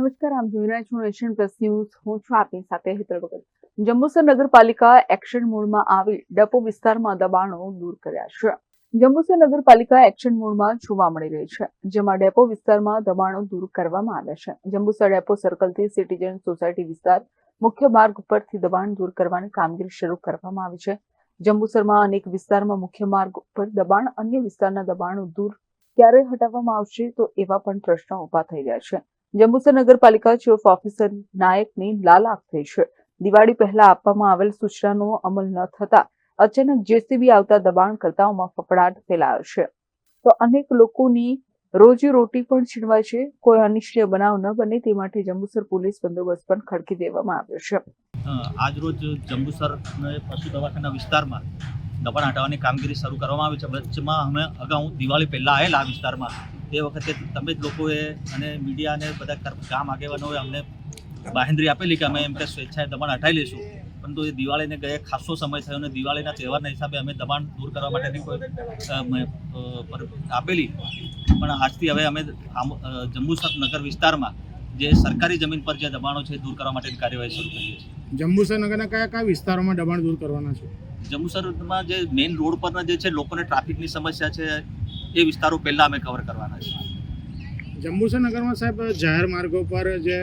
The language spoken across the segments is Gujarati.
નમસ્કાર, આપ જોઈ રહ્યા છો નેશન પ્લસ ન્યૂઝ. હું છું આપની સાથે હેતલ ભગત. જંબુસર નગરપાલિકા એક્શન મોડમાં આવી ડેપો વિસ્તારમાં દબાણો દૂર કર્યા છે. જંબુસર નગરપાલિકા એક્શન મોડમાં જોવા મળી રહી છે, જેમાં ડેપો વિસ્તારમાં દબાણો દૂર કરવામાં આવ્યા છે. જંબુસર ડેપો સર્કલથી સિટીઝન સોસાયટી વિસ્તાર મુખ્ય માર્ગ ઉપરથી દબાણ દૂર કરવાની કામગીરી શરૂ કરવામાં આવી છે. જંબુસરમાં અનેક વિસ્તારમાં મુખ્ય માર્ગ ઉપર દબાણ, અન્ય વિસ્તારના દબાણો દૂર ક્યારે હટાવવામાં આવશે તો એવા પણ પ્રશ્નો ઉભા થઈ રહ્યા છે. જંબુસર નગરપાલિકા ચીફ ઓફિસર નાયકની લાલાક થઈ છે. દિવાળી પહેલા આપવામાં આવેલ સૂચનાનો અમલ ન થતા અચાનક જેસીબી આવતા દબાણકર્તાઓમાં ફફડાટ ફેલાયો છે, તો અનેક લોકોની રોજીરોટી પણ છીનવાય છે. કોઈ અનિશ્ચિત બનાવ ન બને તે માટે જંબુસર પોલીસ બંદોબસ્ત પણ ખડકી દેવામાં આવ્યો છે. આજ રોજ જંબુસર પશુ દવાખાના વિસ્તારમાં દબાણ હટાવવાની કામગીરી શરૂ કરવામાં આવી છે. વચ્ચેમાં અમે અગાઉ દિવાળી પહેલાં આવેલા આ વિસ્તારમાં, તે વખતે તમે જ લોકોએ અને મીડિયા અને બધા ગામ આગેવાનોએ અમને બાહેંધરી આપેલી કે અમે એમ કે સ્વેચ્છાએ દબાણ હટાવી લઈશું, પરંતુ એ દિવાળીને ગયા ખાસો સમય થયો અને દિવાળીના તહેવારના હિસાબે અમે દબાણ દૂર કરવા માટેની કોઈ આપેલી, પણ આજથી હવે અમે જંબુસર નગર વિસ્તારમાં જે સરકારી જમીન પર જે દબાણો છે દૂર કરવા માટેની કાર્યવાહી શરૂ કરીએ છીએ. જંબુસર નગરના કયા કયા વિસ્તારોમાં દબાણ દૂર કરવાના છે? જંબુસરમાં જે મેઇન રોડ પરના જે છે લોકોને ટ્રાફિકની સમસ્યા છે એ વિસ્તારો પહેલાં અમે કવર કરવાના છે. જંબુસર નગરમાં સાહેબ જાહેર માર્ગો પર જે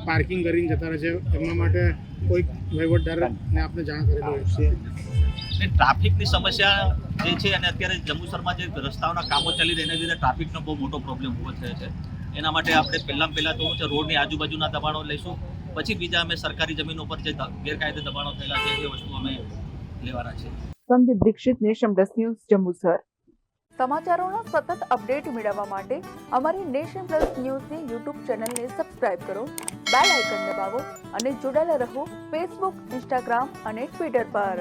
પાર્કિંગ કરીને જતા રહે છે, એમના માટે કોઈ વહીવટદારને આપણે જાણ કરેલી છે? ટ્રાફિકની સમસ્યા જે છે અને અત્યારે જંબુસરમાં જે રસ્તાઓના કામો ચાલી રહ્યા એના લીધે ટ્રાફિકનો બહુ મોટો પ્રોબ્લેમ ઊભો થયો છે. એના માટે આપણે પહેલાં તો છે રોડની આજુબાજુના દબાણો લઈશું, પછી બીજા અમે સરકારી જમીનો પર જે ગેરકાયદે દબાણો થયેલા છે એ વસ્તુ અમે લેવાના છે. Sandeep Dikshit, nation plus news, Jambusar. સમાચારોના સતત અપડેટ મેળવવા માટે અમારી નેશન પ્લસ ન્યૂઝની યુટ્યુબ ચેનલને સબસ્ક્રાઇબ કરો, બેલ આઇકન દબાવો અને જોડાયેલા રહો ફેસબુક, ઇન્સ્ટાગ્રામ અને ટ્વિટર પર.